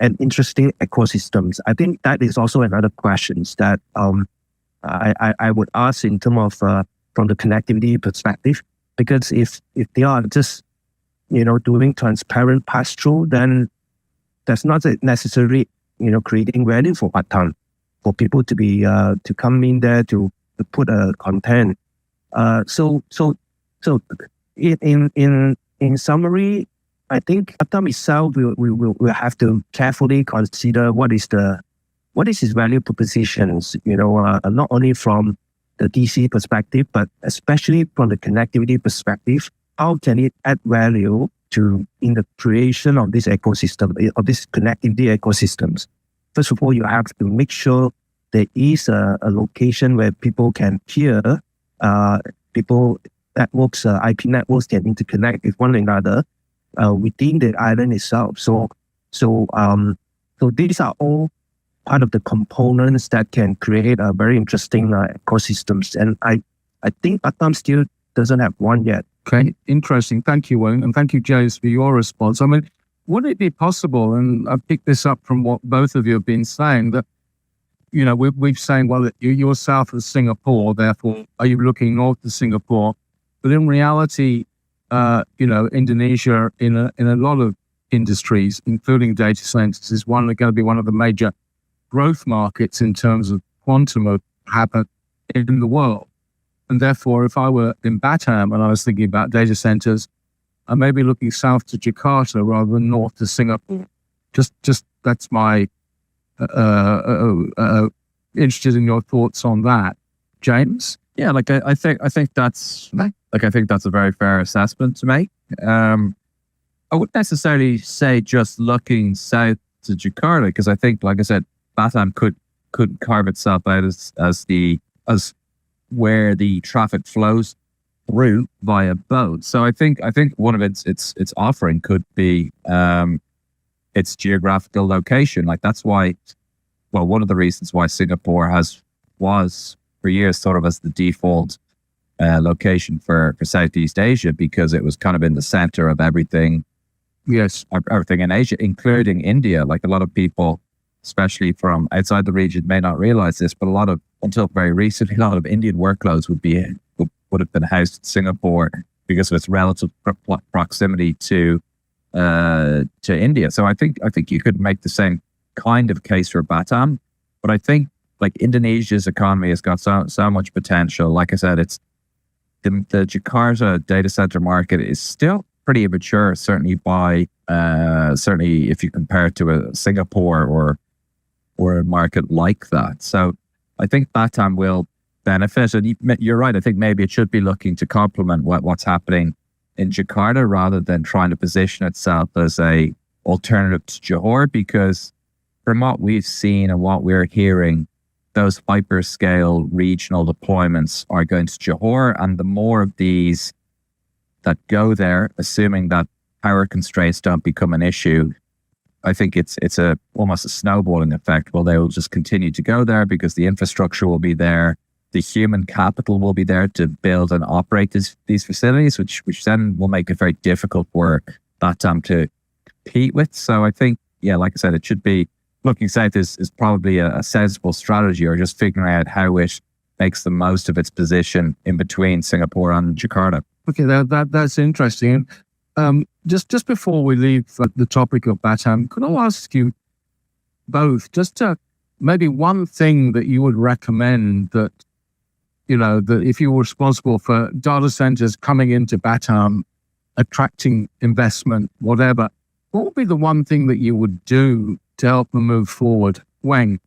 [SPEAKER 3] interesting ecosystems? I think that is also another question that I would ask in terms of from the connectivity perspective, because if they are just doing transparent pass-through, then that's not necessarily creating value for Batam, for people to be to come in there to put a content. So in summary, I think Batam itself will have to carefully consider what is its value propositions. Not only from the DC perspective, but especially from the connectivity perspective. How can it add value in the creation of this ecosystem, of this connectivity ecosystems? First of all, you have to make sure there is a location where people can hear, networks, IP networks can interconnect with one another within the island itself. So these are all part of the components that can create a very interesting ecosystems. And I think Batam still doesn't have one yet.
[SPEAKER 1] Okay, interesting. Thank you, Wong, and thank you, James, for your response. I mean, would it be possible, and I've picked this up from what both of you have been saying, that, we've saying, well, you're south of Singapore, therefore, are you looking north of Singapore? But in reality, Indonesia, in a lot of industries, including data centers, is going to be one of the major growth markets in terms of quantum of happen in the world. And therefore, if I were in Batam and I was thinking about data centers, I may be looking south to Jakarta rather than north to Singapore. Just that's my interested in your thoughts on that, James.
[SPEAKER 2] Yeah, I think that's a very fair assessment to make. I wouldn't necessarily say just looking south to Jakarta, because I think, like I said, Batam could carve itself out as where the traffic flows through via boat. So I think one of its offering could be its geographical location. Like that's why, well, one of the reasons why Singapore was for years thought of as the default location for Southeast Asia, because it was kind of in the center of everything.
[SPEAKER 1] Yes.
[SPEAKER 2] Everything in Asia, including India. Like a lot of people, especially from outside the region, may not realize this, but until very recently, a lot of Indian workloads would have been housed in Singapore because of its relative proximity to India. So I think you could make the same kind of case for Batam, but I think like Indonesia's economy has got so much potential. Like I said, it's the Jakarta data center market is still pretty immature, certainly if you compare it to a Singapore or a market like that. So I think Batam will benefit, and you're right. I think maybe it should be looking to complement what's happening in Jakarta rather than trying to position itself as a alternative to Johor, because from what we've seen and what we're hearing, those hyperscale regional deployments are going to Johor, and the more of these that go there, assuming that power constraints don't become an issue, I think it's almost a snowballing effect. Well, they will just continue to go there because the infrastructure will be there, the human capital will be there to build and operate these facilities, which then will make it very difficult for Batam to compete with. So I think, yeah, like I said, it should be looking south is probably a sensible strategy, or just figuring out how it makes the most of its position in between Singapore and Jakarta.
[SPEAKER 1] Okay, that's interesting. Just before we leave the topic of Batam, could I ask you both just maybe one thing that you would recommend that, that if you were responsible for data centers coming into Batam, attracting investment, whatever, what would be the one thing that you would do to help them move forward? Weng.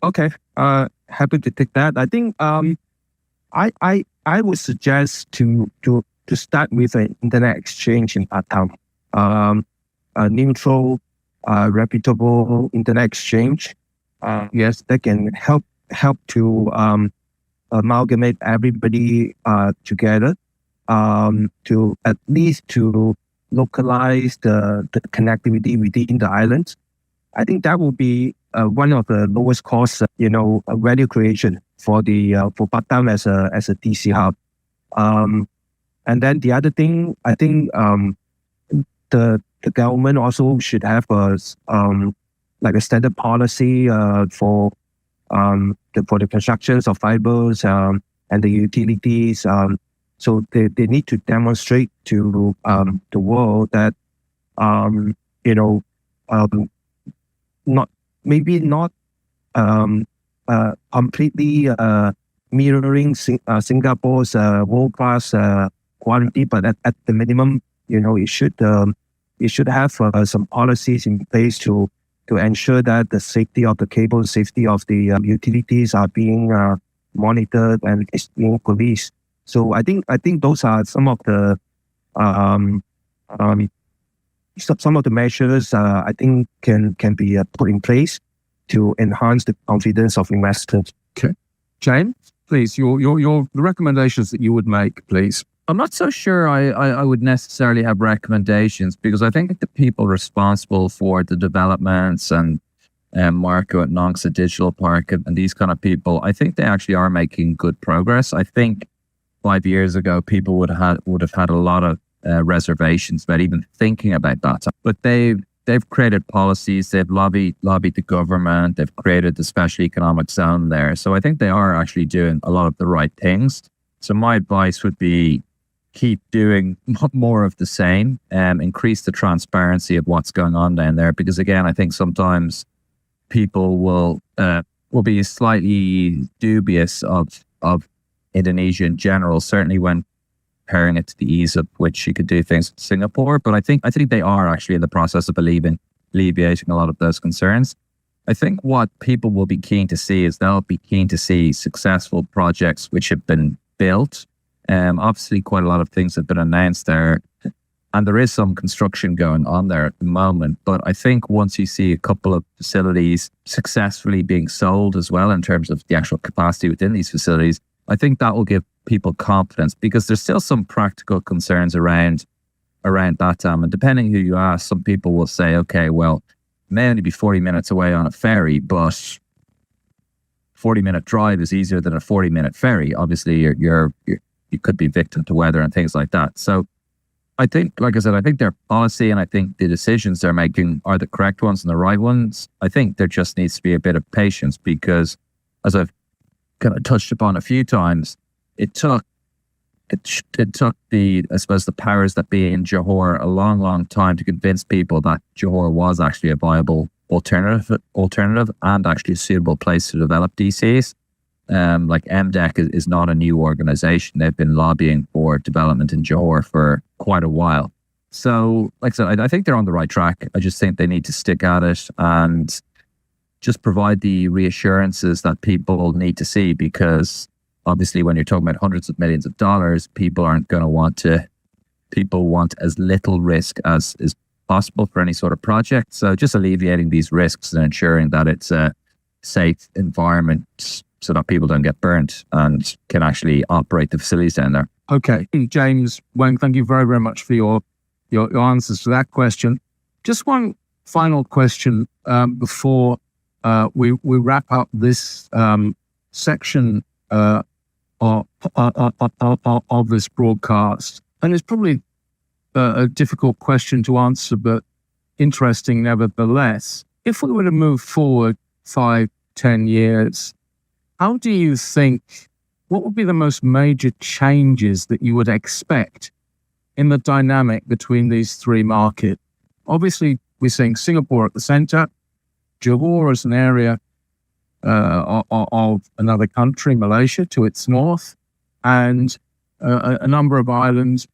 [SPEAKER 3] Okay. Happy to take that. I think I would suggest to start with an internet exchange in Batam, a neutral, reputable internet exchange. Yes, that can help to amalgamate everybody together, to at least to localize the connectivity within the islands. I think that will be one of the lowest cost, value creation for Batam as a DC hub. And then the other thing, I think the government also should have a standard policy for the constructions of fibers and the utilities. So they need to demonstrate to the world that not completely mirroring Singapore's world-class quality, but at the minimum, it should have some policies in place to ensure that the safety of the cable, safety of the utilities are being monitored and is being policed. So I think those are some of the measures I think can be put in place to enhance the confidence of investors.
[SPEAKER 1] Okay, James, please, the recommendations that you would make, please.
[SPEAKER 2] I'm not so sure I would necessarily have recommendations, because I think the people responsible for the developments and Marco at Nongsa Digital Park and these kind of people, I think they actually are making good progress. I think 5 years ago, people would have had a lot of reservations about even thinking about that. But they've created policies, they've lobbied the government, they've created the special economic zone there. So I think they are actually doing a lot of the right things. So my advice would be keep doing more of the same and increase the transparency of what's going on down there. Because again, I think sometimes people will be slightly dubious of Indonesia in general, certainly when comparing it to the ease of which you could do things in Singapore. But I think they are actually in the process of alleviating a lot of those concerns. I think what people will be keen to see is they'll be keen to see successful projects which have been built. Obviously, quite a lot of things have been announced there. And there is some construction going on there at the moment. But I think once you see a couple of facilities successfully being sold as well in terms of the actual capacity within these facilities, I think that will give people confidence, because there's still some practical concerns around Batam. And depending who you ask, some people will say, okay, well, it may only be 40 minutes away on a ferry, but 40-minute drive is easier than a 40-minute ferry. Obviously, you could be victim to weather and things like that. So I think, like I said, I think their policy and I think the decisions they're making are the correct ones and the right ones. I think there just needs to be a bit of patience, because as I've kind of touched upon a few times, it took the, I suppose, the powers that be in Johor a long, long time to convince people that Johor was actually a viable alternative and actually a suitable place to develop DCs. Like MDEC is not a new organization. They've been lobbying for development in Johor for quite a while. So, like I said, I think they're on the right track. I just think they need to stick at it and just provide the reassurances that people need to see, because obviously when you're talking about hundreds of millions of dollars, people want as little risk as is possible for any sort of project. So just alleviating these risks and ensuring that it's a safe environment so that people don't get burnt and can actually operate the facilities down there.
[SPEAKER 1] Okay. James, Weng, thank you very, very much for your answers to that question. Just one final question before we wrap up this section of this broadcast. And it's probably a difficult question to answer, but interesting nevertheless. If we were to move forward 5-10 years, how do you think, what would be the most major changes that you would expect in the dynamic between these three markets? Obviously, we're seeing Singapore at the center, Johor as an area of another country, Malaysia, to its north, and a number of islands,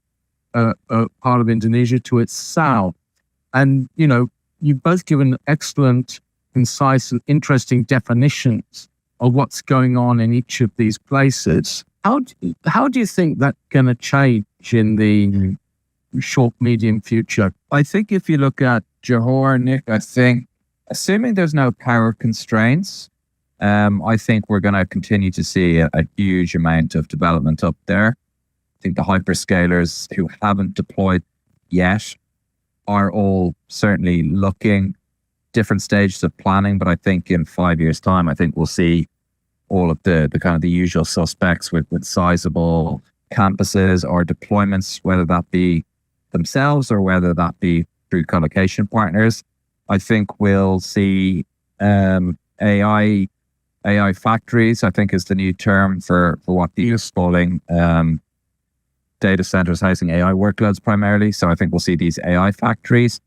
[SPEAKER 1] part of Indonesia, to its south. And, you've both given excellent, concise, and interesting definitions of what's going on in each of these places. How do you think that's going to change in the short, medium future?
[SPEAKER 2] I think if you look at Johor, Nick, I think, assuming there's no power constraints, I think we're going to continue to see a huge amount of development up there. I think the hyperscalers who haven't deployed yet are all certainly looking different stages of planning, but I think in 5 years' time, I think we'll see all of the kind of the usual suspects with sizable campuses or deployments, whether that be themselves or whether that be through colocation partners. I think we'll see AI factories, I think is the new term for what the calling data centers housing AI workloads primarily. So I think we'll see these AI factories.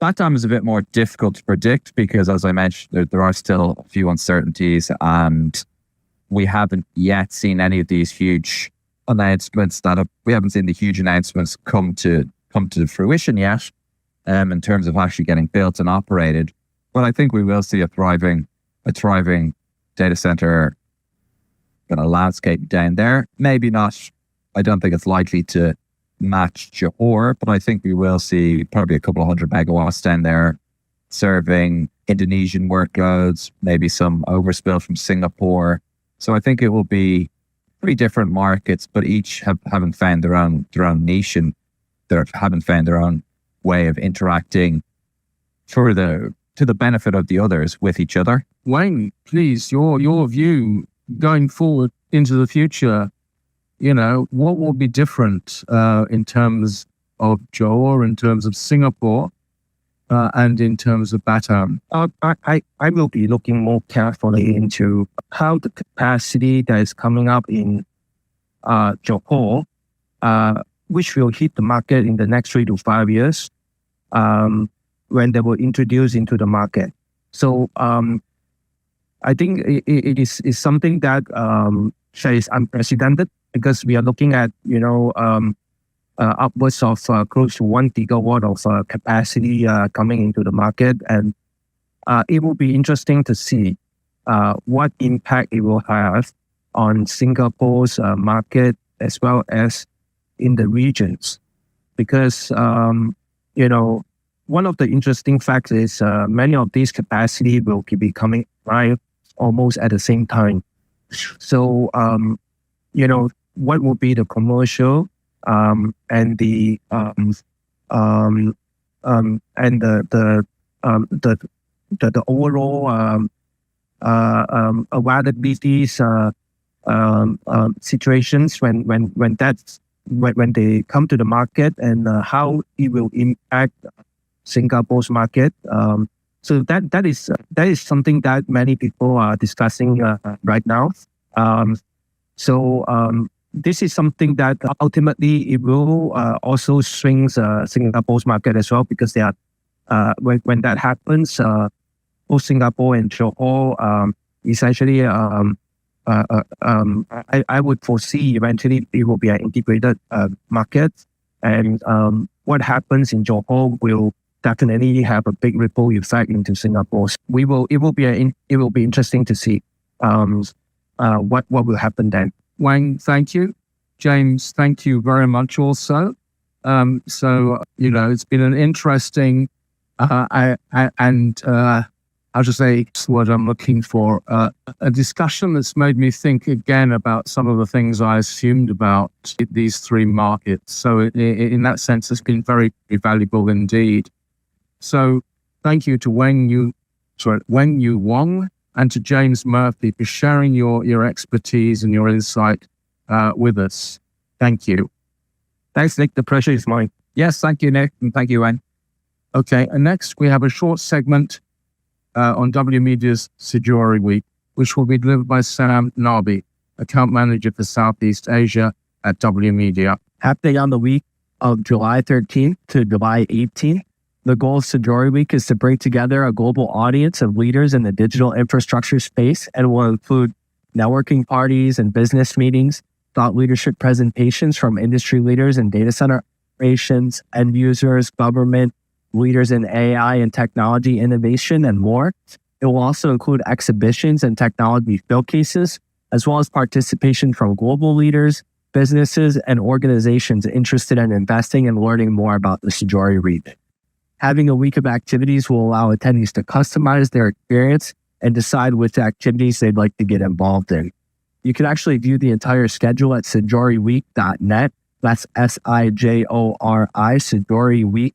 [SPEAKER 2] Batam is a bit more difficult to predict because, as I mentioned, there are still a few uncertainties, and we haven't yet seen any of these huge announcements we haven't seen the huge announcements come to fruition yet, in terms of actually getting built and operated. But I think we will see a thriving data center kind of landscape down there. Maybe not. I don't think it's likely to match Johor, but I think we will see probably a couple of 100 megawatts down there serving Indonesian workloads, maybe some overspill from Singapore. So I think it will be pretty different markets, but each haven't found their own niche, and they haven't found their own way of interacting to the benefit of the others with each other.
[SPEAKER 1] Wayne, please, your view going forward into the future. What will be different in terms of Johor, in terms of Singapore, and in terms of Batam?
[SPEAKER 3] I will be looking more carefully into how the capacity that is coming up in Johor, which will hit the market in the next 3 to 5 years, when they will introduce into the market. So I think it is something that is unprecedented, because we are looking at, upwards of close to 1 gigawatt of capacity coming into the market. And it will be interesting to see what impact it will have on Singapore's market, as well as in the regions. because, one of the interesting facts is many of these capacity will be coming live almost at the same time. So, what will be the commercial and the overall availabilities situations when they come to the market, and how it will impact Singapore's market. So that is something that many people are discussing right now. This is something that ultimately it will also swing Singapore's market as well, because they are when that happens, both Singapore and Johor essentially I would foresee eventually it will be an integrated market, and what happens in Johor will definitely have a big ripple effect into Singapore. It will be interesting to see what will happen then.
[SPEAKER 1] Wang, thank you. James, thank you very much also. It's been an interesting I'll just say it's what I'm looking for, a discussion that's made me think again about some of the things I assumed about these three markets. So in that sense, it's been very, very valuable indeed. So thank you to Weng Yu Wong and to James Murphy for sharing your expertise and your insight with us. Thank you.
[SPEAKER 3] Thanks, Nick. The pleasure is mine.
[SPEAKER 2] Yes, thank you, Nick, and thank you, Weng.
[SPEAKER 1] Okay, and next we have a short segment on W.Media's SIJORI Week, which will be delivered by Sam Narby, Account Manager for Southeast Asia at W.Media.
[SPEAKER 3] Happening on the week of July 13th to July 18th, the goal of SIJORI Week is to bring together a global audience of leaders in the digital infrastructure space, and will include networking parties and business meetings, thought leadership presentations from industry leaders in data center operations, end users, government, leaders in AI and technology innovation, and more. It will also include exhibitions and technology showcases, as well as participation from global leaders, businesses, and organizations interested in investing and learning more about the SIJORI region. Having a week of activities will allow attendees to customize their experience and decide which activities they'd like to get involved in. You can actually view the entire schedule at SIJORIweek.net. That's SIJORI, SIJORIweek.net.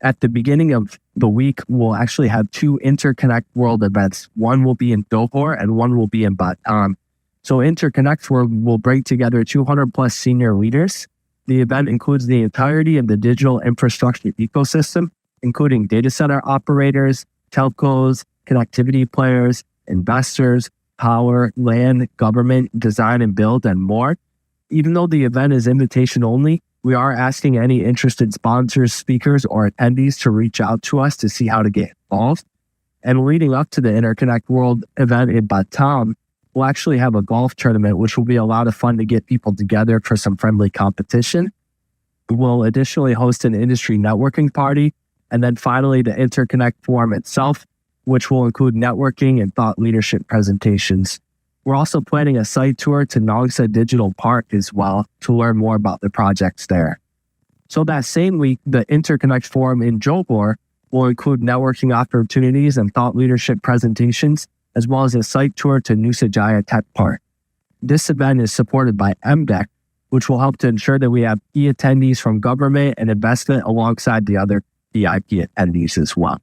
[SPEAKER 3] At the beginning of the week, we'll actually have two Interconnect World events. One will be in Johor and one will be in Batam. So Interconnect World will bring together 200 plus senior leaders. The event includes the entirety of the digital infrastructure ecosystem, including data center operators, telcos, connectivity players, investors, power, land, government, design and build, and more. Even though the event is invitation only, we are asking any interested sponsors, speakers, or attendees to reach out to us to see how to get involved. And leading up to the Interconnect World event in Batam, we'll actually have a golf tournament, which will be a lot of fun to get people together for some friendly competition. We'll additionally host an industry networking party. And then finally, the Interconnect Forum itself, which will include networking and thought leadership presentations. We're also planning a site tour to Nongsa Digital Park as well to learn more about the projects there. So that same week, the Interconnect Forum in Johor will include networking opportunities and thought leadership presentations, as well as a site tour to Nusa Jaya Tech Park. This event is supported by MDEC, which will help to ensure that we have key attendees from government and investment alongside the other VIP attendees as well.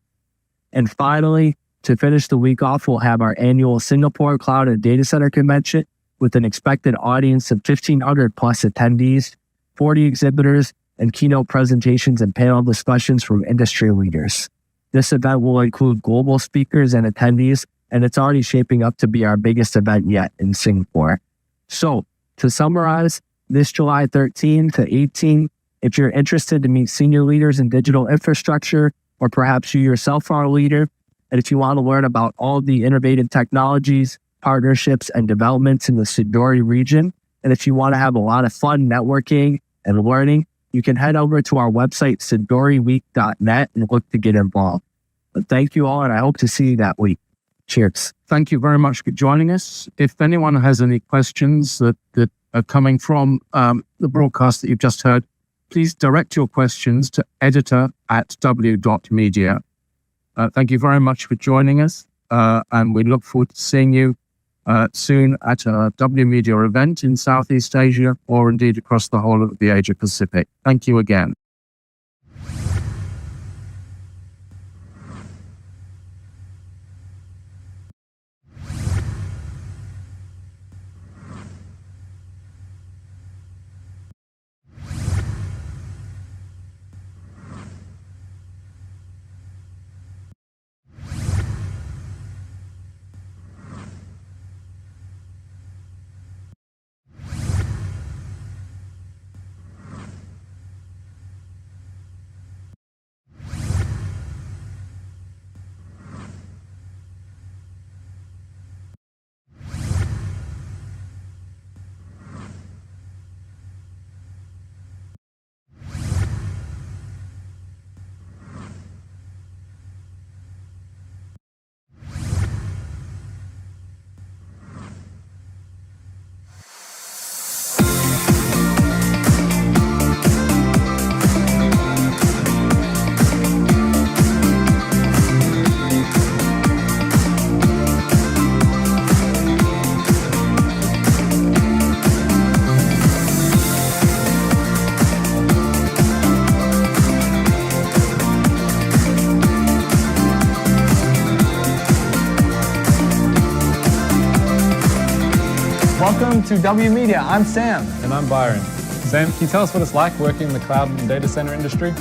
[SPEAKER 3] And finally, to finish the week off, we'll have our annual Singapore Cloud and Data Center Convention with an expected audience of 1,500 plus attendees, 40 exhibitors, and keynote presentations and panel discussions from industry leaders. This event will include global speakers and attendees, and it's already shaping up to be our biggest event yet in Singapore. So, to summarize, this July 13 to 18, if you're interested to meet senior leaders in digital infrastructure, or perhaps you yourself are a leader, and if you want to learn about all the innovative technologies, partnerships, and developments in the SIJORI region, and if you want to have a lot of fun networking and learning, you can head over to our website, SIJORIweek.net, and look to get involved. But thank you all, and I hope to see you that week. Cheers.
[SPEAKER 1] Thank you very much for joining us. If anyone has any questions that are coming from the broadcast that you've just heard, please direct your questions to editor@w.media. Thank you very much for joining us, and we look forward to seeing you soon at a W.Media event in Southeast Asia or indeed across the whole of the Asia Pacific. Thank you again.
[SPEAKER 4] Welcome to W.Media. I'm Sam.
[SPEAKER 5] And I'm Byron. Sam, can you tell us what it's like working in the cloud and data center industry?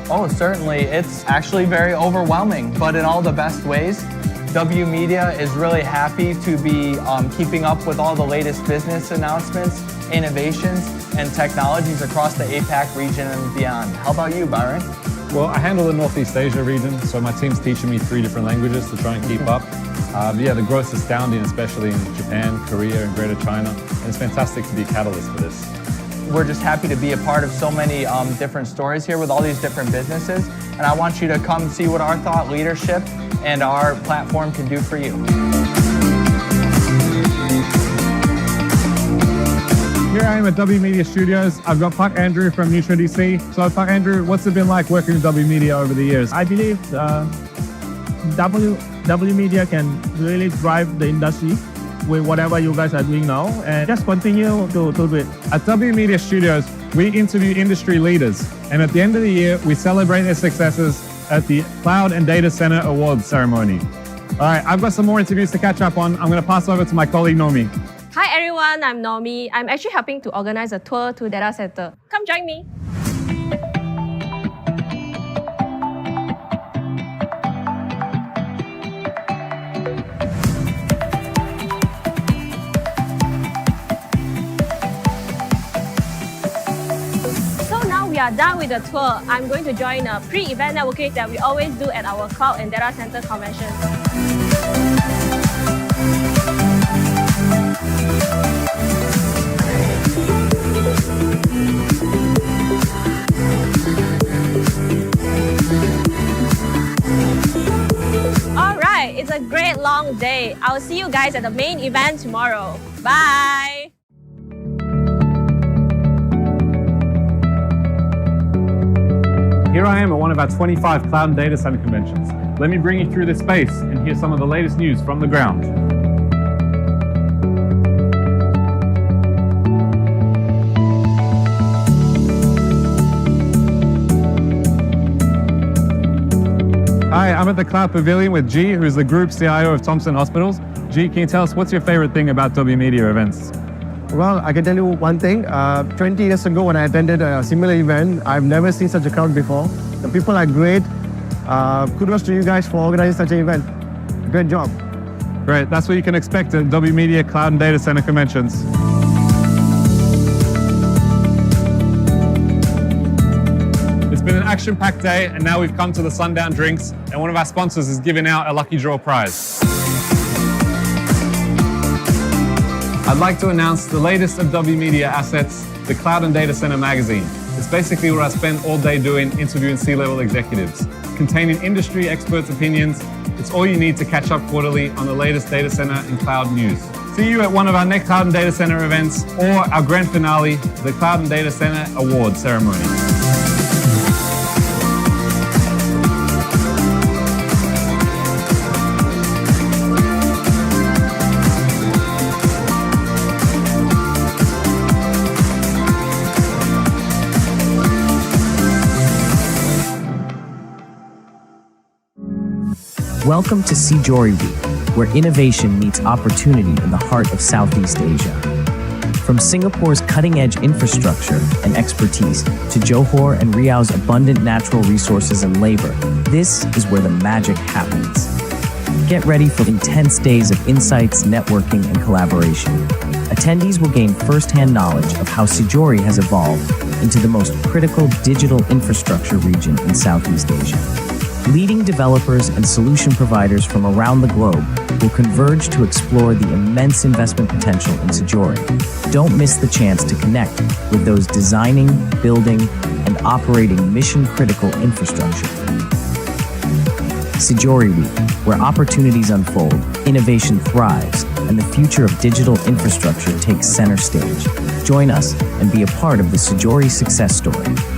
[SPEAKER 4] Oh, certainly. It's actually very overwhelming, but in all the best ways. W.Media is really happy to be keeping up with all the latest business announcements, innovations, and technologies across the APAC region and beyond. How about you, Byron?
[SPEAKER 5] Well, I handle the Northeast Asia region, so my team's teaching me 3 different languages to try and keep up. Yeah, the growth's astounding, especially in Japan, Korea, and Greater China. And it's fantastic to be a catalyst for this.
[SPEAKER 4] We're just happy to be a part of so many different stories here with all these different businesses. And I want you to come see what our thought leadership and our platform can do for you.
[SPEAKER 5] Here I am at W.Media Studios. I've got Park Andrew from Neutro DC. So Park Andrew, what's it been like working with W.Media over the years?
[SPEAKER 6] I believe W.Media can really drive the industry with whatever you guys are doing now, and just continue to do it.
[SPEAKER 5] At W.Media Studios, we interview industry leaders, and at the end of the year, we celebrate their successes at the Cloud and Data Center Awards ceremony. All right, I've got some more interviews to catch up on. I'm going to pass over to my colleague, Nomi.
[SPEAKER 7] Hi everyone, I'm Nomi. I'm actually helping to organize a tour to data center. Come join me. We are done with the tour. I'm going to join a pre-event networking that we always do at our cloud and data center convention. All right, it's a great long day. I'll see you guys at the main event tomorrow. Bye.
[SPEAKER 5] Here I am at one of our 25 cloud and data center conventions. Let me bring you through this space and hear some of the latest news from the ground. Hi, I'm at the Cloud Pavilion with G, who's the Group CIO of Thomson Hospitals. G, can you tell us what's your favorite thing about W.Media events?
[SPEAKER 3] Well, I can tell you one thing. 20 years ago when I attended a similar event, I've never seen such a crowd before. The people are great. Kudos to you guys for organizing such an event. Great job.
[SPEAKER 5] Great, that's what you can expect at W.Media Cloud and Data Center conventions. It's been an action-packed day, and now we've come to the sundown drinks, and one of our sponsors is giving out a lucky draw prize. I'd like to announce the latest of W.Media assets, the Cloud and Data Center magazine. It's basically what I spend all day doing, interviewing C-level executives. Containing industry experts' opinions, it's all you need to catch up quarterly on the latest data center and cloud news. See you at one of our next Cloud and Data Center events or our grand finale, the Cloud and Data Center Awards ceremony.
[SPEAKER 8] Welcome to SIJORI Week, where innovation meets opportunity in the heart of Southeast Asia. From Singapore's cutting-edge infrastructure and expertise to Johor and Riau's abundant natural resources and labor, this is where the magic happens. Get ready for intense days of insights, networking, and collaboration. Attendees will gain first-hand knowledge of how SIJORI has evolved into the most critical digital infrastructure region in Southeast Asia. Leading developers and solution providers from around the globe will converge to explore the immense investment potential in SIJORI. Don't miss the chance to connect with those designing, building, and operating mission-critical infrastructure. SIJORI Week, where opportunities unfold, innovation thrives, and the future of digital infrastructure takes center stage. Join us and be a part of the SIJORI success story.